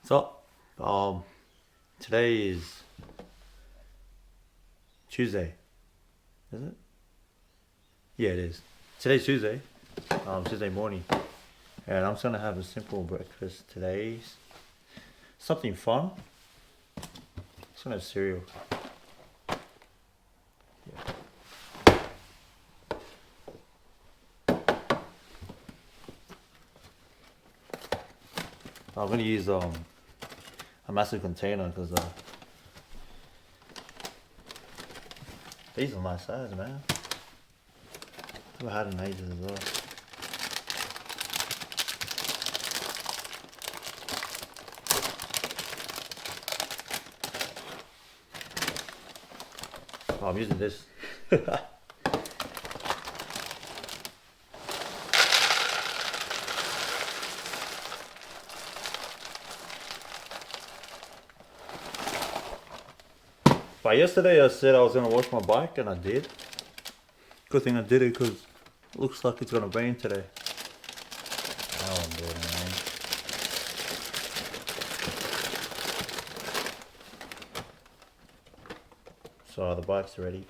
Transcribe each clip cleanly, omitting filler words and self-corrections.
So, today is Tuesday, is it? Yeah, it is. Today's Tuesday, Tuesday morning, and I'm just gonna have a simple breakfast today. Something fun. Just gonna have cereal. I'm gonna use a massive container because these are nice size, man. I've had in ages as well. Oh, I'm using this. But yesterday I said I was gonna wash my bike, and I did. Good thing I did it because it looks like it's gonna rain today. Oh, I'm doing it, man. So the bike's ready.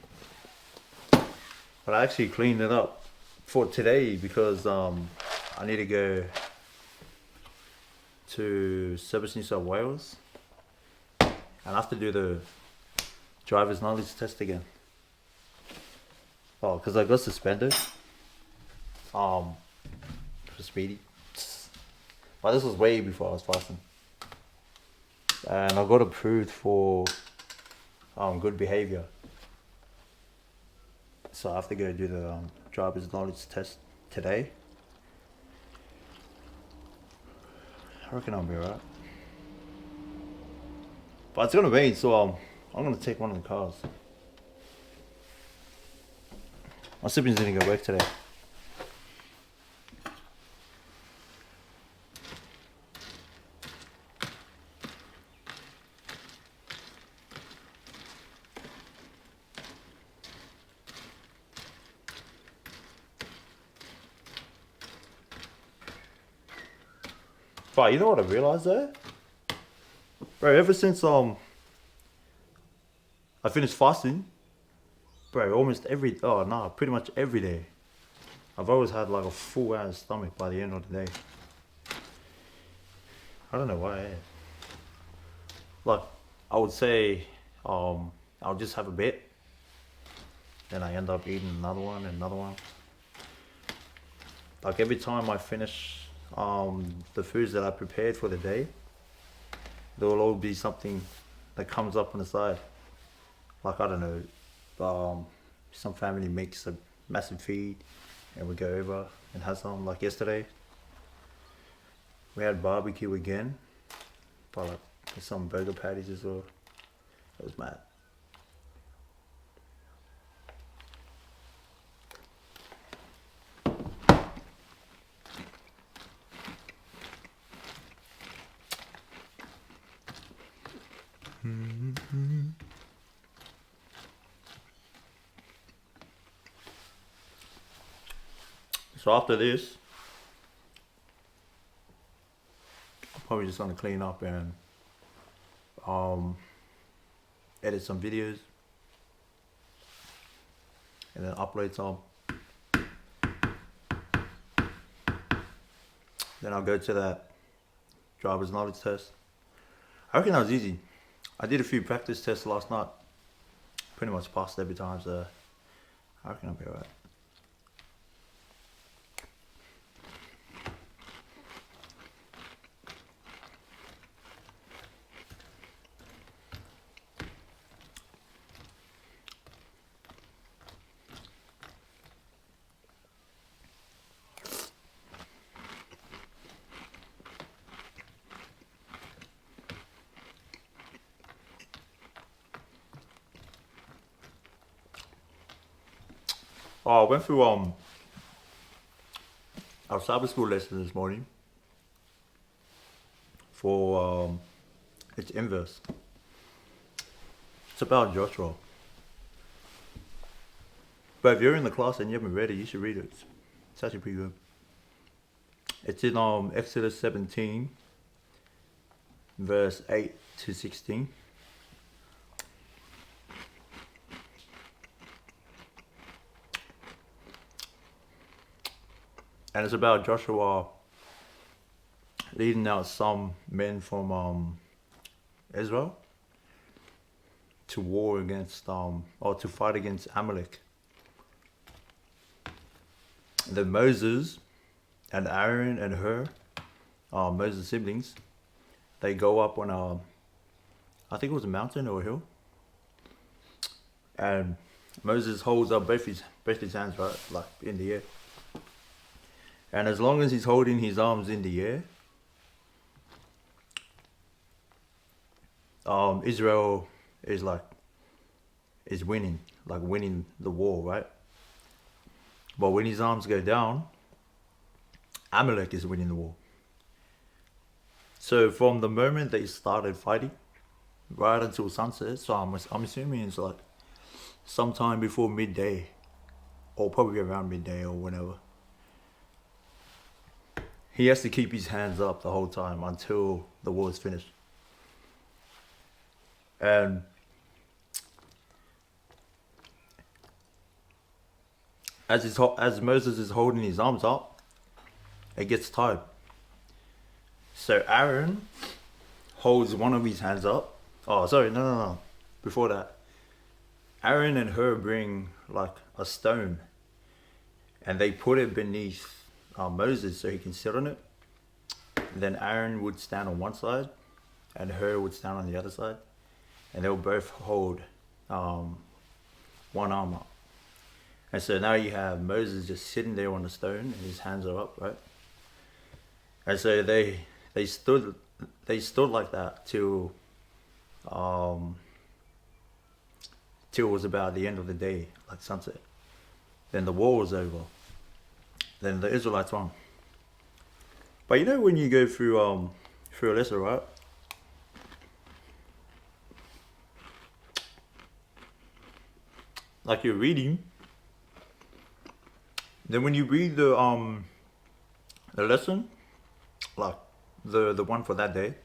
But I actually cleaned it up for today because I need to go to Sabbath New South Wales and I have to do the driver's knowledge test again. Oh, because I got suspended um, for speeding. But this was way before I was fasting. And I got approved for good behavior. So I have to go do the driver's knowledge test today. I reckon I'll be alright. But it's gonna rain, so I'm gonna take one of the cars. My siblings didn't go work today. But you know what I realized there? Bro, ever since I finished fasting, bro, pretty much every day. I've always had like a full ass stomach by the end of the day. I don't know why. Like, I would say, I'll just have a bit, then I end up eating another one and another one. Like every time I finish the foods that I prepared for the day, there will always be something that comes up on the side. Like, I don't know, some family makes a massive feed and we go over and have some. Like yesterday, we had barbecue again, but like with some burger patties as well. It was mad. So after this, I'm probably just gonna clean up and um, edit some videos and then upload some. Then I'll go to that driver's knowledge test. I reckon that was easy. I did a few practice tests last night. Pretty much passed every time, so I reckon I'll be alright. Oh, I went through our Sabbath School lesson this morning for its inverse. It's about Joshua. But if you're in the class and you haven't read it, you should read it. It's actually pretty good. It's in Exodus 17, verse 8 to 16. And it's about Joshua leading out some men from Israel to war against or to fight against Amalek. Then Moses and Aaron and Hur, Moses' siblings, they go up on I think it was a mountain or a hill, and Moses holds up both his hands, right, like in the air. And as long as he's holding his arms in the air, Israel is winning the war, right? But when his arms go down, Amalek is winning the war. So from the moment they started fighting, right until sunset, so I'm assuming it's like sometime before midday, or probably around midday or whenever. He has to keep his hands up the whole time until the war is finished. And as Moses is holding his arms up, it gets tired. So Aaron holds one of his hands up. Oh, sorry, no. Before that, Aaron and Hur bring like a stone, and they put it beneath Moses so he can sit on it. And then Aaron would stand on one side, and Hur would stand on the other side, and they'll both hold one arm up. And so now you have Moses just sitting there on the stone, and his hands are up, right? And so they stood like that till it was about the end of the day, like sunset. Then the war was over. Then the Israelites won. But you know when you go through a lesson, right? Like you're reading. Then when you read the lesson, like the one for that day,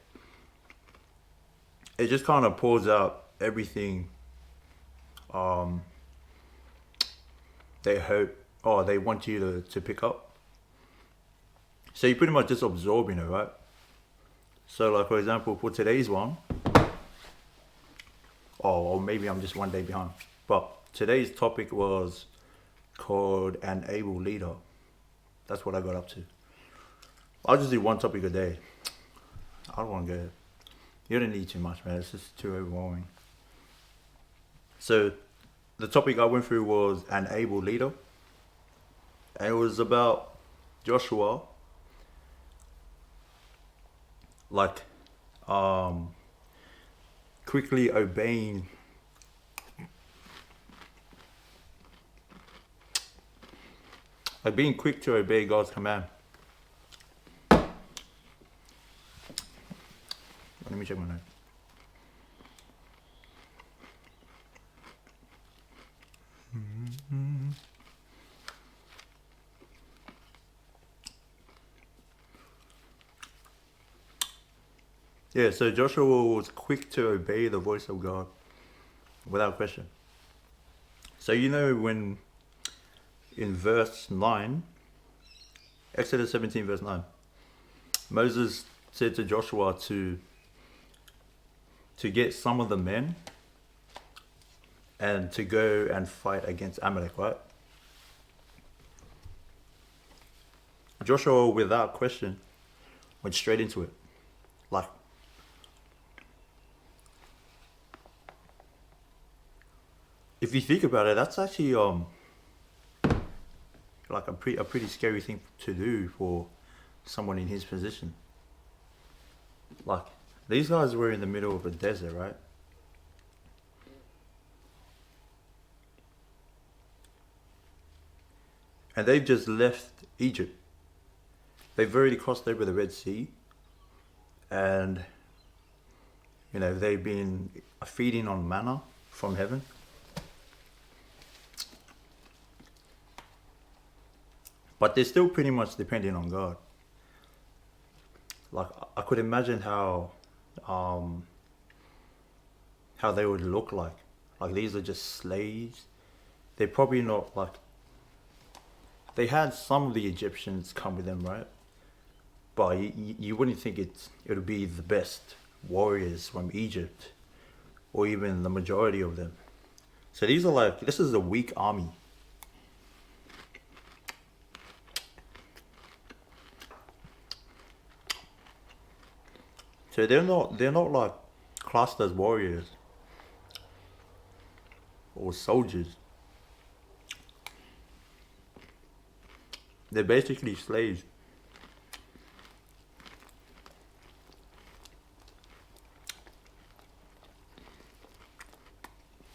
it just kind of pours out everything they hope or they want you to pick up. So you're pretty much just absorbing it, right? So like for example, for today's one, or maybe I'm just one day behind, but today's topic was called an able leader. That's what I got up to. I'll just do one topic a day. I don't want to go. You don't need too much, man. It's just too overwhelming. So the topic I went through was an able leader. And it was about Joshua quickly obeying being quick to obey God's command. Let me check my note. Yeah, so Joshua was quick to obey the voice of God without question. So you know when in verse 9, Exodus 17 verse 9, Moses said to Joshua to get some of the men and to go and fight against Amalek, right? Joshua, without question, went straight into it. Like, if you think about it, that's actually like a pretty scary thing to do for someone in his position. Like, these guys were in the middle of a desert, right? And they've just left Egypt. They've already crossed over the Red Sea. And, you know, they've been feeding on manna from heaven. But they're still pretty much depending on God. Like, I could imagine how um, how they would look like. Like these are just slaves. They're probably not like they had some of the Egyptians come with them, right? But you wouldn't think it would be the best warriors from Egypt, or even the majority of them. So these are like this is a weak army. So they're not like classed as warriors or soldiers. They're basically slaves.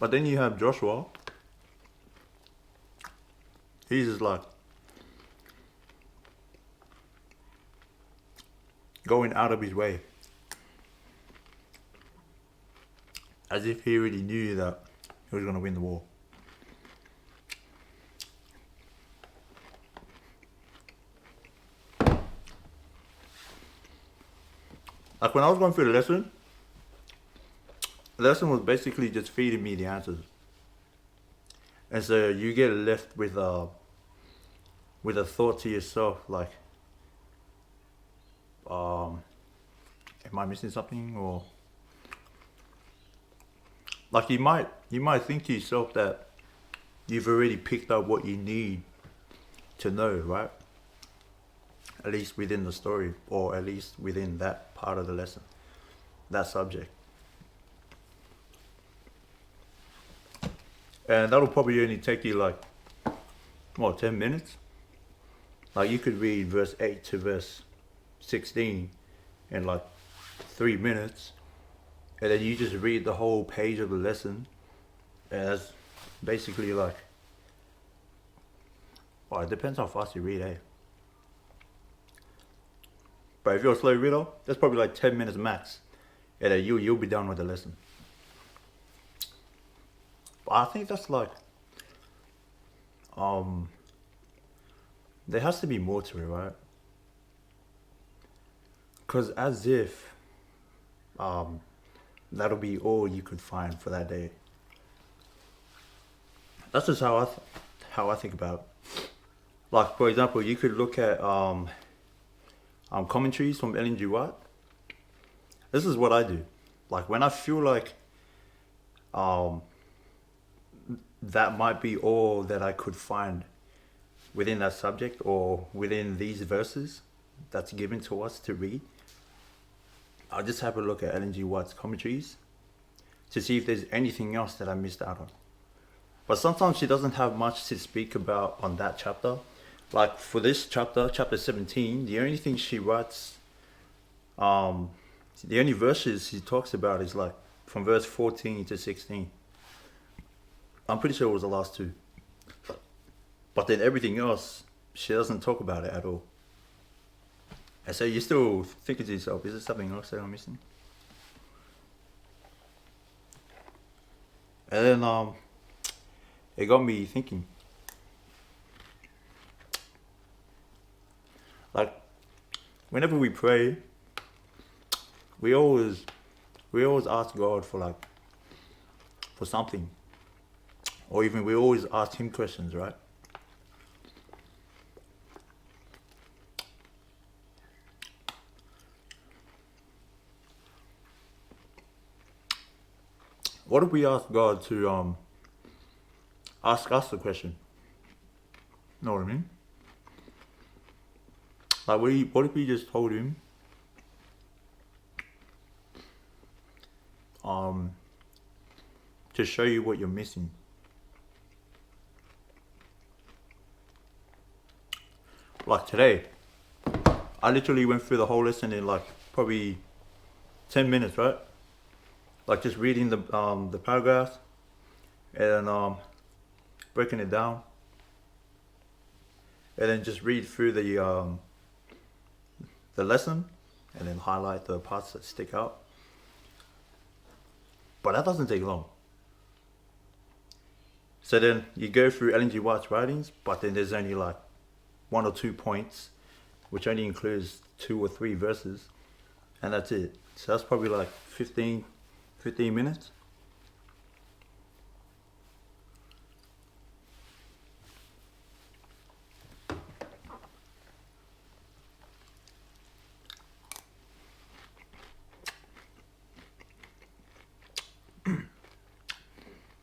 But then you have Joshua. He's just like going out of his way, as if he already knew that he was gonna win the war. Like when I was going through the lesson was basically just feeding me the answers, and so you get left with a thought to yourself like, um, am I missing something? Or like you might think to yourself that you've already picked up what you need to know, right? At least within the story, or at least within that part of the lesson, that subject. And that'll probably only take you like, what, 10 minutes? Like you could read verse 8 to verse 16 in like 3 minutes, and then you just read the whole page of the lesson, and that's basically like, well, it depends how fast you read, eh? But if you're a slow reader, that's probably like 10 minutes max, and then you'll be done with the lesson. But I think that's like, um, there has to be more to it, right? Because as if um, that'll be all you could find for that day. That's just how I think about it. Like for example, you could look at commentaries from Ellen G. White. This is what I do. Like when I feel like um, that might be all that I could find within that subject or within these verses that's given to us to read, I'll just have a look at Ellen G. White's commentaries to see if there's anything else that I missed out on. But sometimes she doesn't have much to speak about on that chapter. Like for this chapter, chapter 17, the only thing she writes, um, the only verses she talks about is like from verse 14 to 16. I'm pretty sure it was the last two. But then everything else, she doesn't talk about it at all. And so you're still thinking to yourself, is there something else that I'm missing? And then it got me thinking. Like, whenever we pray, we always ask God for like for something, or even we always ask Him questions, right? What if we ask God to ask us a question? Know what I mean? Like, what if we just told Him, to show you what you're missing? Like today, I literally went through the whole lesson in like probably 10 minutes, right? Like just reading the paragraphs and breaking it down, and then just read through the lesson, and then highlight the parts that stick out. But that doesn't take long. So then you go through Ellen G. White's writings, but then there's only like 1 or 2 points, which only includes 2 or 3 verses, and that's it. So that's probably like 15 minutes.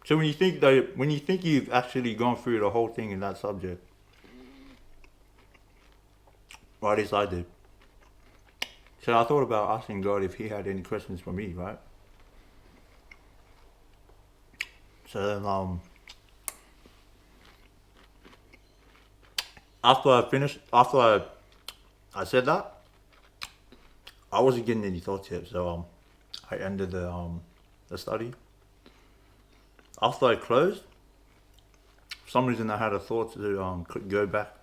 So when you think you've actually gone through the whole thing in that subject, or at least I did. So I thought about asking God if He had any questions for me, right? So then, after I said that, I wasn't getting any thoughts yet. So I ended the study. After I closed, for some reason I had a thought to go back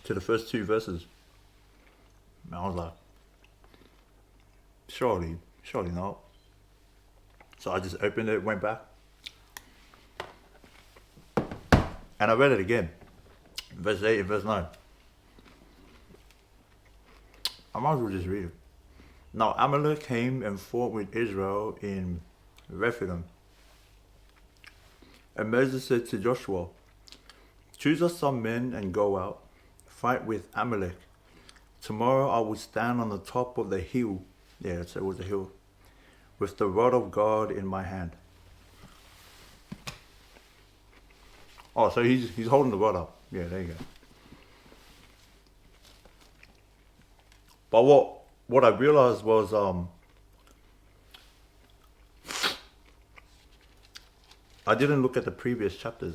to the first two verses. And I was like, surely not. So I just opened it, went back, and I read it again. Verse 8 and verse 9. I might as well just read it. Now Amalek came and fought with Israel in Rephidim. And Moses said to Joshua, choose us some men and go out, fight with Amalek. Tomorrow I will stand on the top of the hill. Yeah, so it was a hill. With the rod of God in my hand. Oh, so he's holding the rod up. Yeah, there you go. But what I realized was I didn't look at the previous chapters.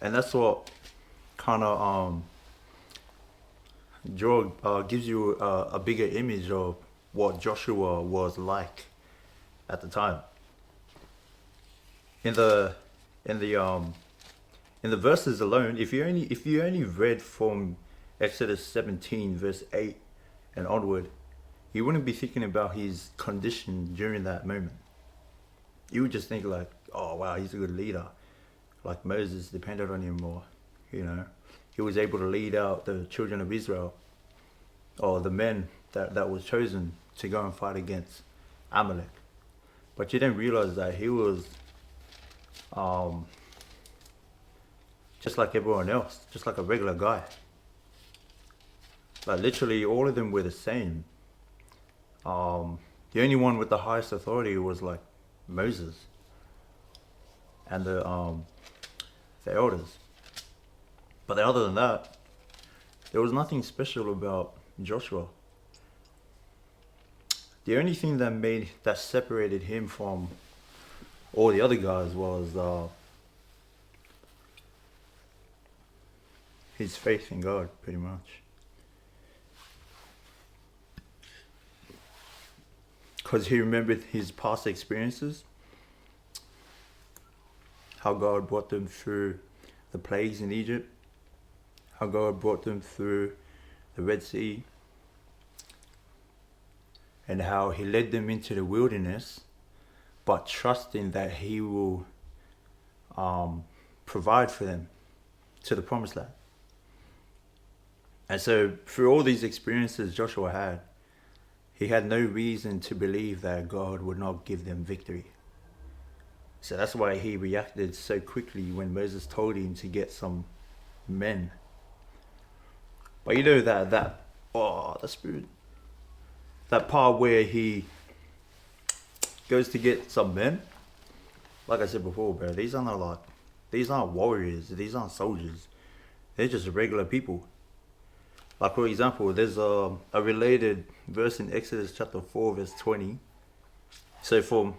And that's what kind of gives you a bigger image of what Joshua was like at the time. In the verses alone, if you only read from Exodus 17 verse 8 and onward, you wouldn't be thinking about his condition during that moment. You would just think like, oh wow, he's a good leader. Like Moses depended on him more, He was able to lead out the children of Israel, or the men that was chosen to go and fight against Amalek. But you didn't realize that he was just like everyone else, just like a regular guy. Like literally all of them were the same. The only one with the highest authority was like Moses and the elders. But other than that, there was nothing special about Joshua. The only thing that separated him from all the other guys was his faith in God, pretty much. Because he remembered his past experiences, how God brought them through the plagues in Egypt, how God brought them through the Red Sea, and how he led them into the wilderness, but trusting that he will provide for them to the promised land. And so through all these experiences Joshua had, he had no reason to believe that God would not give them victory. So that's why he reacted so quickly when Moses told him to get some men. But the Spirit, that part where he goes to get some men, like I said before, bro, these aren't warriors, these aren't soldiers. They're just regular people. Like for example, there's a related verse in Exodus chapter 4 verse 20. So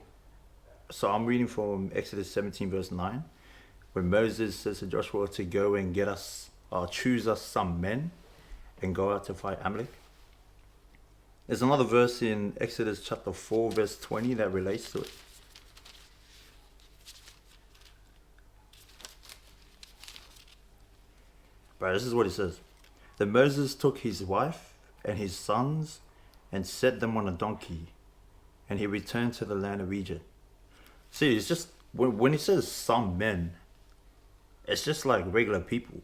I'm reading from Exodus 17 verse 9, when Moses says to Joshua to go and choose us some men and go out to fight Amalek. There's another verse in Exodus chapter 4 verse 20 that relates to it. But this is what it says. Then Moses took his wife and his sons and set them on a donkey, and he returned to the land of Egypt. See, it's just, when it says some men, it's just like regular people.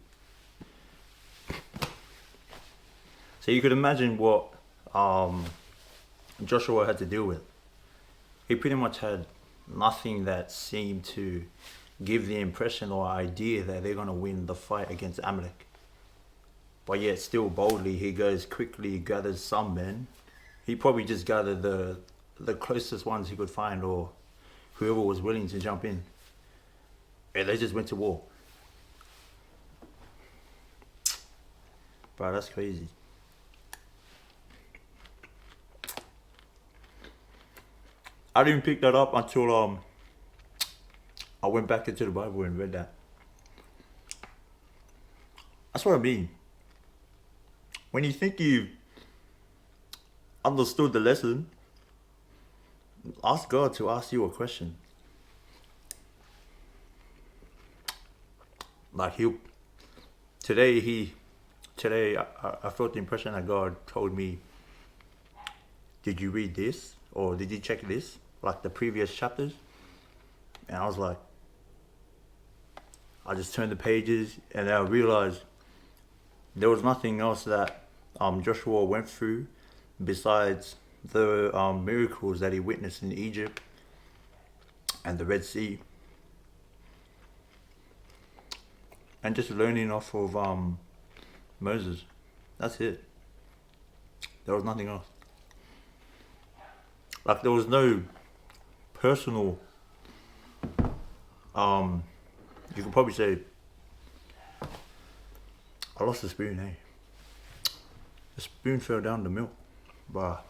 So you could imagine what um, Joshua had to deal with. He pretty much had nothing that seemed to give the impression or idea that they're going to win the fight against Amalek. But yet, still boldly, he goes quickly, gathers some men. He probably just gathered the closest ones he could find, or whoever was willing to jump in. And they just went to war. Bro, that's crazy. I didn't pick that up until I went back into the Bible and read that. That's what I mean. When you think you've understood the lesson, ask God to ask you a question. Like today I felt the impression that God told me, did you read this? Or did you check this? Like the previous chapters? And I was like, I just turned the pages and I realized there was nothing else that Joshua went through besides the miracles that he witnessed in Egypt and the Red Sea. And just learning off of Moses. That's it. There was nothing else. Like there was no personal, you could probably say, I lost the spoon, eh? The spoon fell down the milk. But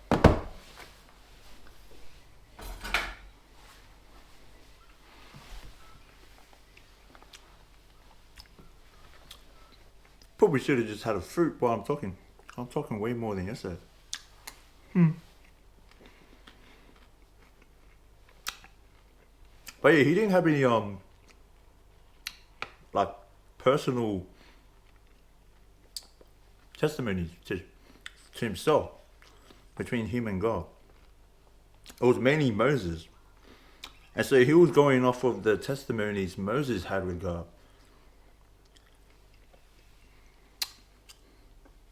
probably should have just had a fruit while I'm talking. I'm talking way more than yesterday. But yeah, he didn't have any like personal testimonies to himself between him and God. It was mainly Moses. And so he was going off of the testimonies Moses had with God.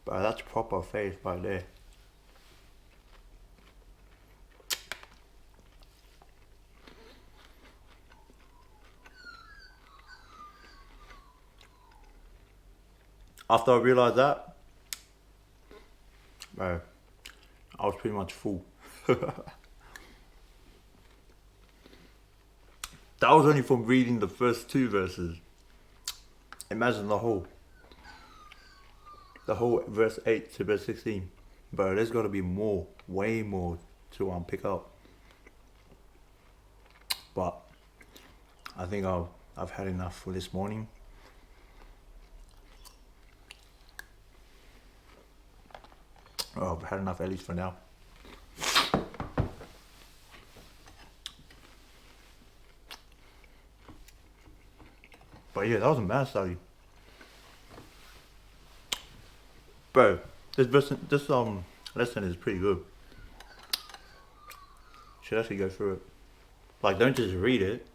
But that's proper faith right there. After I realized that, bro, I was pretty much full. That was only from reading the first 2 verses. Imagine the whole verse 8 to verse 16. Bro, there's got to be more, way more to pick up. But I think I've had enough for this morning. Oh, I've had enough at least for now. But yeah, that was a mad study. Bro, this lesson is pretty good. Should actually go through it. Like, don't just read it,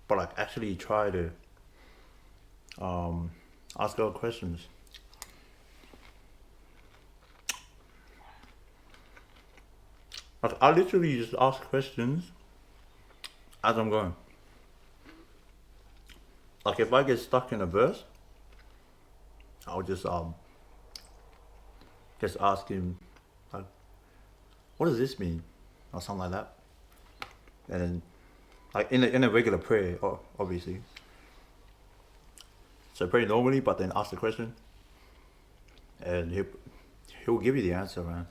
but like actually try to ask God questions. Like, I literally just ask questions as I'm going. Like, if I get stuck in a verse, I'll just ask him, like, what does this mean? Or something like that. And then, like, in a regular prayer, obviously. So pray normally, but then ask the question. And he'll give you the answer, man.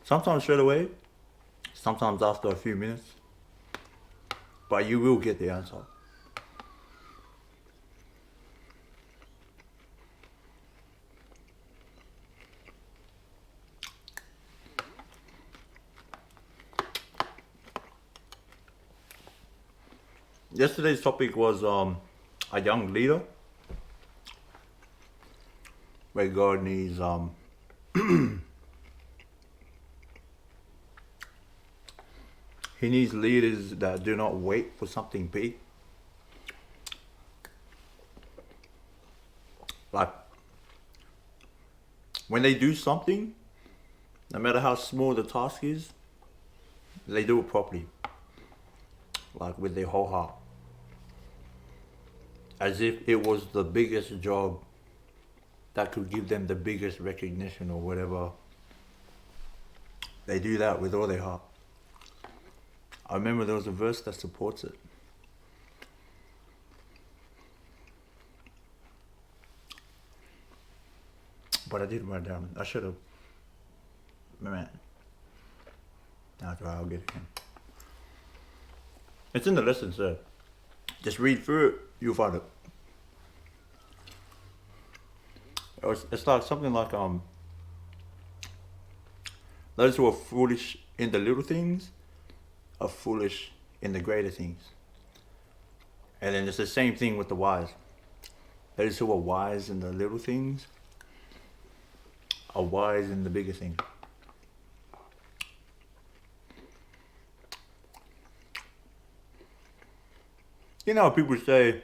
Sometimes straight away, sometimes after a few minutes. But you will get the answer. Yesterday's topic was a young leader, where God needs he needs leaders that do not wait for something big. Like when they do something, no matter how small the task is, they do it properly, like with their whole heart, as if it was the biggest job that could give them the biggest recognition or whatever. They do that with all their heart. I remember there was a verse that supports it. But I didn't write it down. I should have. Man. That's right, I'll get it in. It's in the lesson, so just read through it, you'll find it. It's like something like those who are foolish in the little things are foolish in the greater things. And then it's the same thing with the wise. Those who are wise in the little things are wise in the bigger things. You know how people say,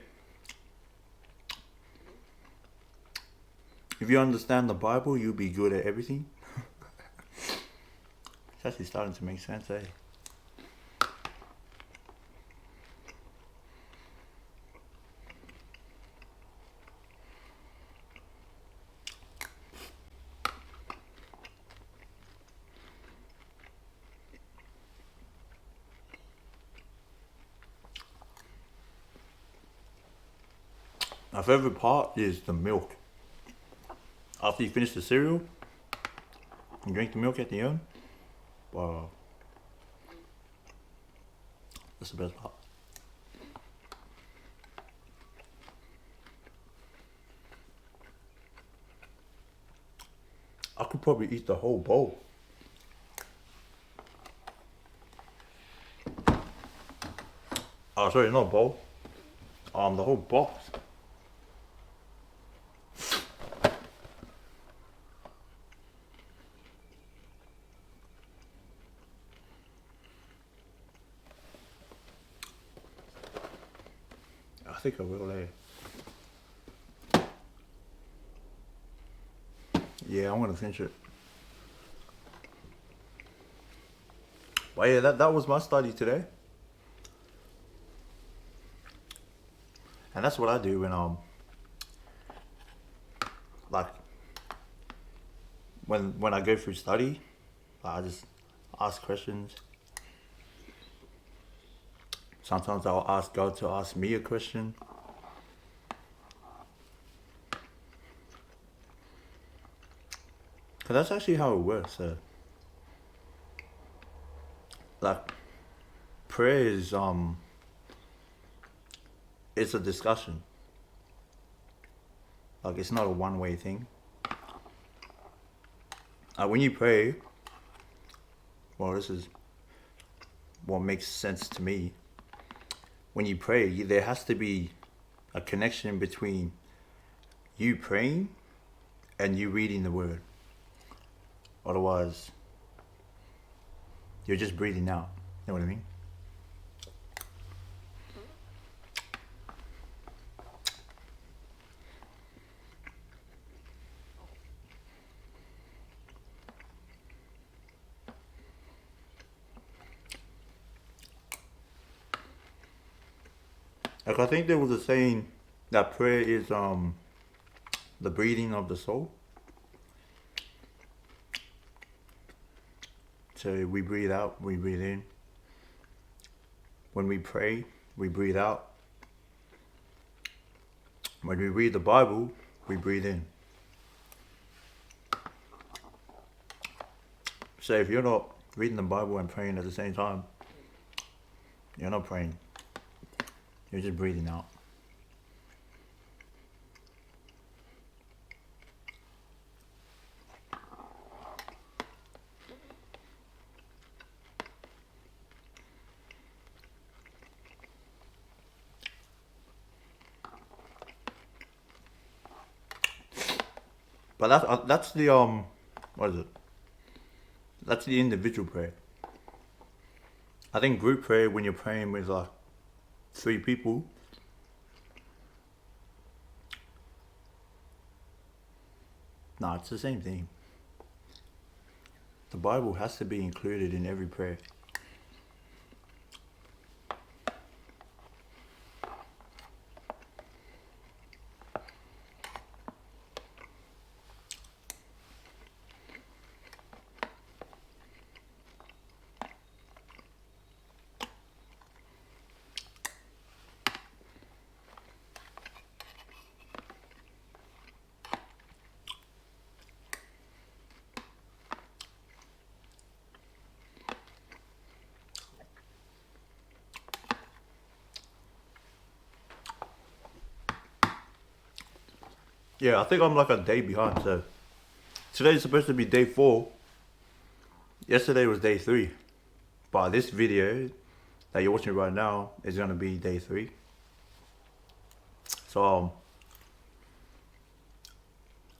if you understand the Bible, you'll be good at everything? It's actually starting to make sense, eh? My favorite part is the milk. After you finish the cereal, and drink the milk at the end. Wow. That's the best part. I could probably eat the whole bowl. Oh, sorry, not bowl. The whole box. I think I will, eh? Yeah, I'm gonna finish it. But yeah, that was my study today. And that's what I do when like when I go through study, I just ask questions. Sometimes I'll ask God to ask me a question. Cause that's actually how it works. Like prayer is it's a discussion. Like it's not a one-way thing. When you pray, well, this is what makes sense to me. When you pray, there has to be a connection between you praying and you reading the word. Otherwise, you're just breathing out. You know what I mean? Like I think there was a saying that prayer is the breathing of the soul. So we breathe out, we breathe in. When we pray, we breathe out. When we read the Bible, we breathe in. So if you're not reading the Bible and praying at the same time, you're not praying. You're just breathing out. But that's the what is it? That's the individual prayer. I think group prayer, when you're praying with like 3 people, Nah, it's the same thing. The Bible has to be included in every prayer. Yeah, I think I'm like a day behind. So today's supposed to be day 4. Yesterday was day 3. But this video that you're watching right now is gonna be day 3. So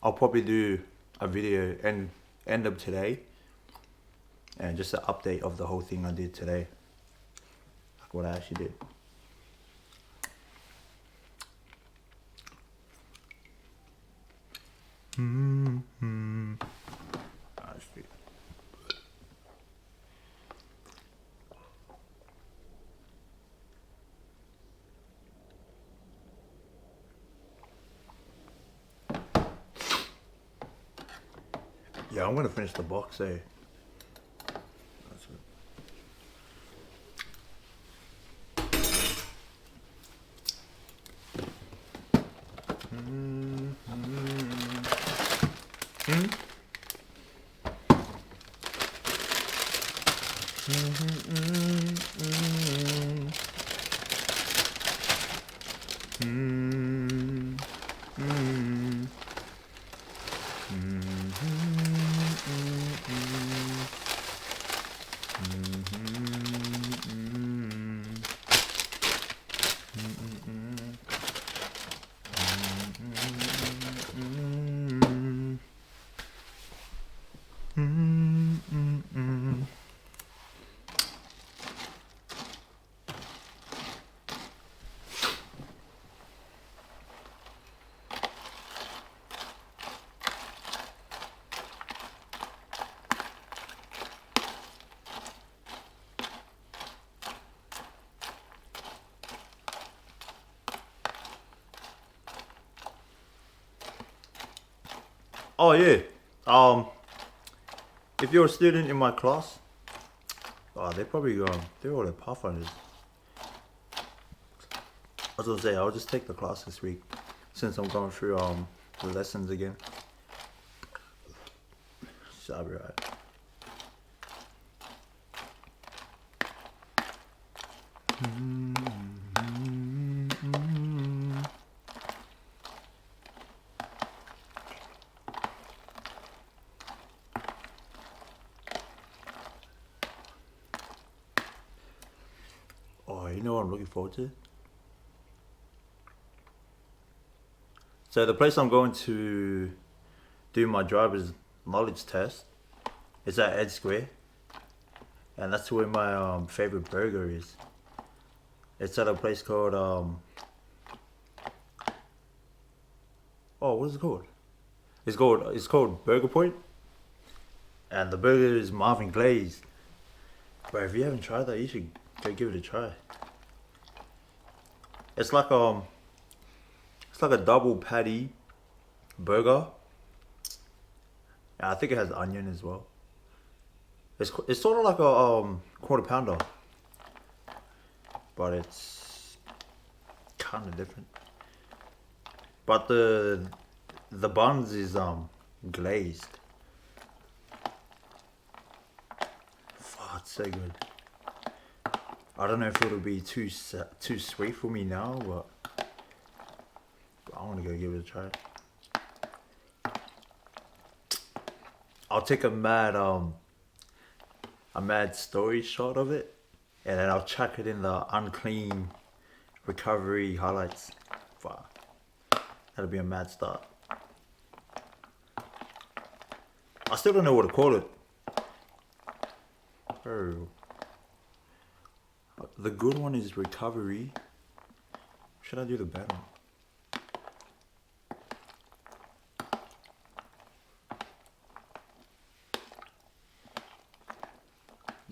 I'll probably do a video end of today, and just an update of the whole thing I did today, like what I actually did. Yeah, I'm gonna finish the box, eh? That's it. Oh yeah. If you're a student in my class, they're probably they're all the pathfinders. I was gonna say I'll just take the class this week since I'm going through the lessons again. So I'll be right. Oh, you know what I'm looking forward to? So the place I'm going to do my driver's knowledge test is at Ed Square, and that's where my favorite burger is. It's at a place called what is it called? It's called Burger Point, and the burger is Marvin glazed. But if you haven't tried that, you should go give it a try. It's like a double patty burger. And I think it has onion as well. It's sort of like a quarter pounder, but it's kind of different. But the buns is glazed. Oh, it's so good. I don't know if it'll be too sweet for me now, but I want to go give it a try. I'll take a mad story shot of it, and then I'll chuck it in the unclean recovery highlights. Wow, that'll be a mad start. I still don't know what to call it. Oh. The good one is recovery. Should I do the bad one?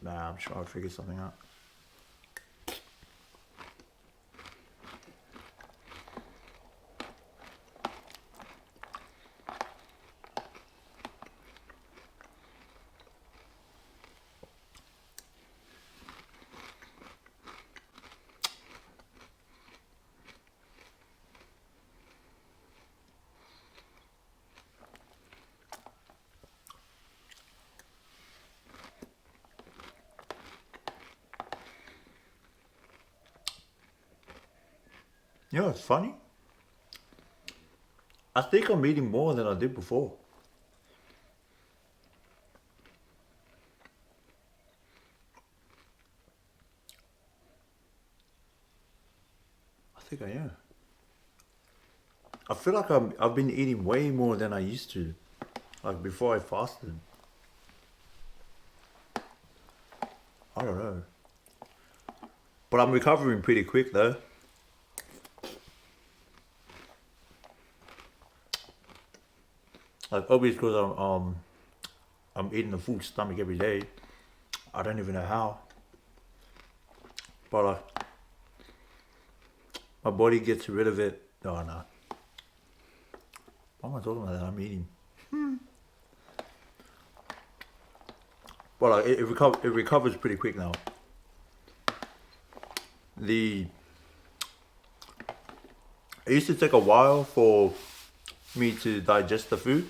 Nah, I'm sure I'll figure something out. You know, it's funny. I think I'm eating more than I did before. I think I am. I feel like I've been eating way more than I used to, like before I fasted. I don't know, but I'm recovering pretty quick though. Like obviously because I'm eating a full stomach every day. I don't even know how, but like my body gets rid of it. Oh no, why am I talking about that? I'm eating. But like it recovers pretty quick now. The It used to take a while for me to digest the food,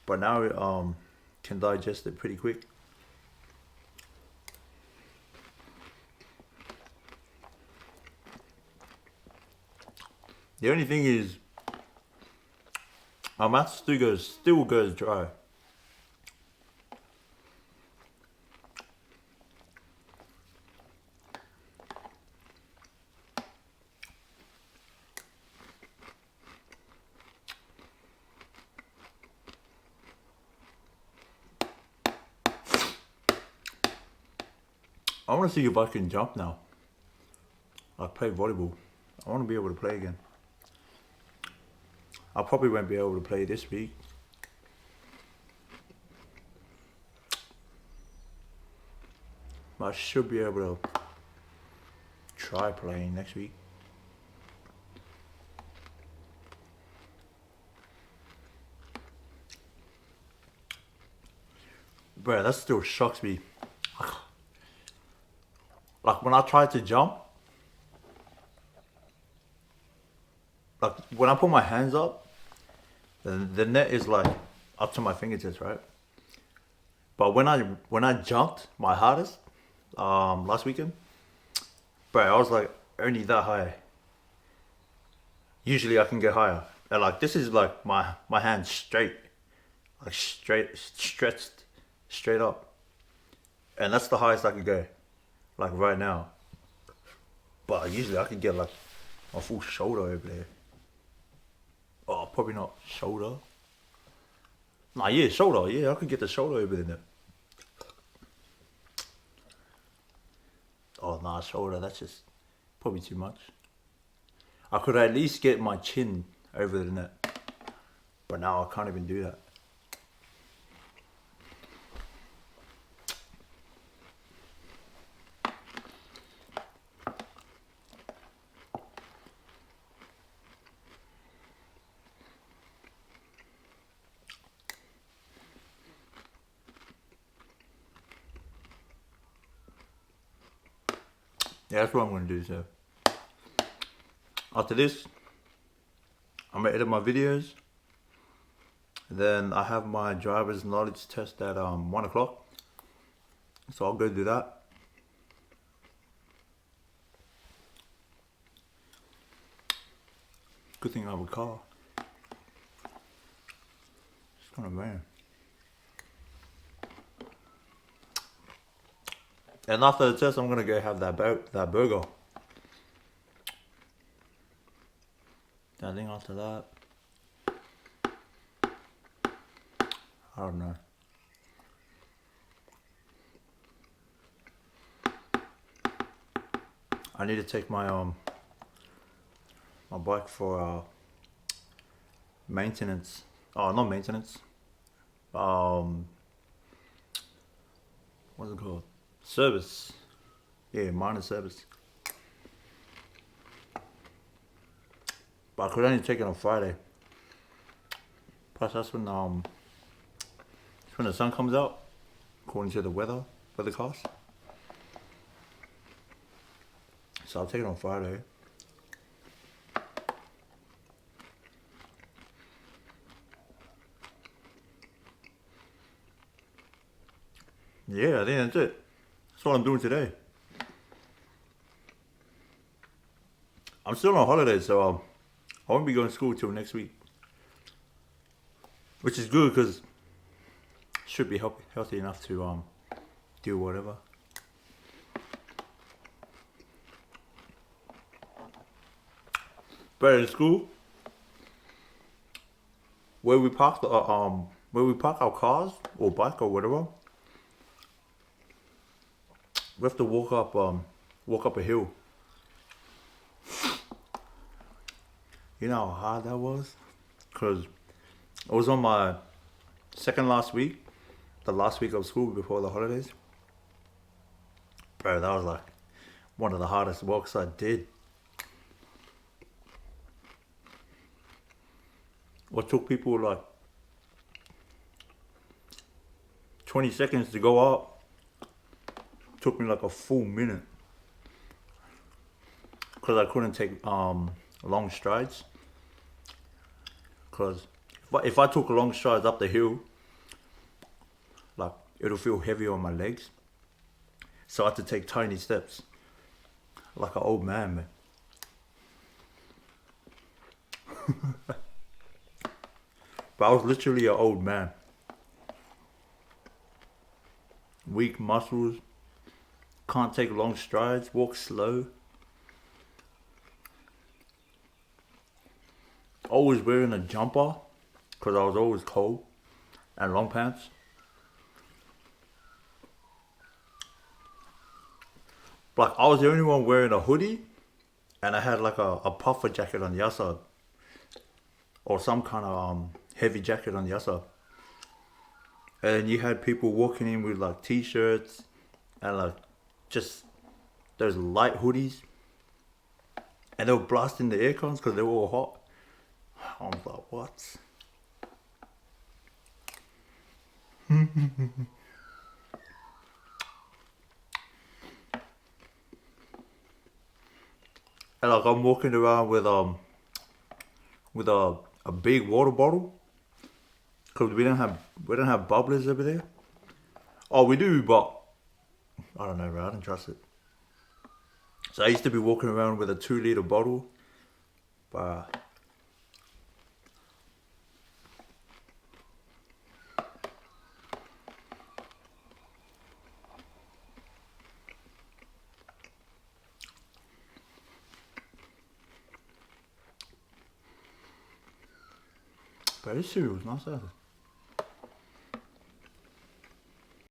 but now it can digest it pretty quick. The only thing is, my mouth still goes dry. I want to see if I can jump now. Like play volleyball. I want to be able to play again. I probably won't be able to play this week. But I should be able to try playing next week. Bro, that still shocks me. Like when I try to jump, like when I put my hands up, the net is like up to my fingertips, right? But when I jumped my hardest, last weekend, bro, I was like only that high. Usually I can get higher, and like this is like my hand straight, like stretched straight up, and that's the highest I could go, like right now. But usually I can get like a full shoulder over there. Oh, probably not shoulder. Nah, yeah, shoulder. Yeah, I could get the shoulder over there. Oh, nah, shoulder. That's just probably too much. I could at least get my chin over the net, but now I can't even do that. Yeah, that's what I'm gonna do. So after this, I'm gonna edit my videos. Then I have my driver's knowledge test at 1 o'clock. So I'll go do that. Good thing I have a car. It's kind of man. And after the test, I'm gonna go have that burger. I think after that, I don't know. I need to take my bike for maintenance. Oh, not maintenance. Um, What's it called? Service. Yeah, minor service. But I could only take it on Friday. Plus, that's when the sun comes out, according to the weathercast. So I'll take it on Friday. Yeah, I think that's it. That's what I'm doing today. I'm still on holiday, so I won't be going to school till next week. Which is good because should be healthy enough to do whatever. But in school, where we park our cars or bike or whatever, we have to walk up a hill. You know how hard that was? Cause it was on my second last week, the last week of school before the holidays. Bro, that was like one of the hardest walks I did. What took people like 20 seconds to go up took me like a full minute. Cause I couldn't take long strides. Cause if I took long strides up the hill, like it'll feel heavy on my legs. So I had to take tiny steps, like an old man. But I was literally an old man. Weak muscles, can't take long strides, walk slow. Always wearing a jumper, because I was always cold, and long pants. Like I was the only one wearing a hoodie, and I had like a puffer jacket on the outside, or some kind of heavy jacket on the outside. And you had people walking in with like t-shirts and like just those light hoodies, and they were blasting the air cons because they were all hot. I was like, what? And like I'm walking around with a big water bottle because we don't have bubblers over there. Oh, we do, but I don't know, bro. I don't trust it. So I used to be walking around with a 2 liter bottle, but this cereal was nice.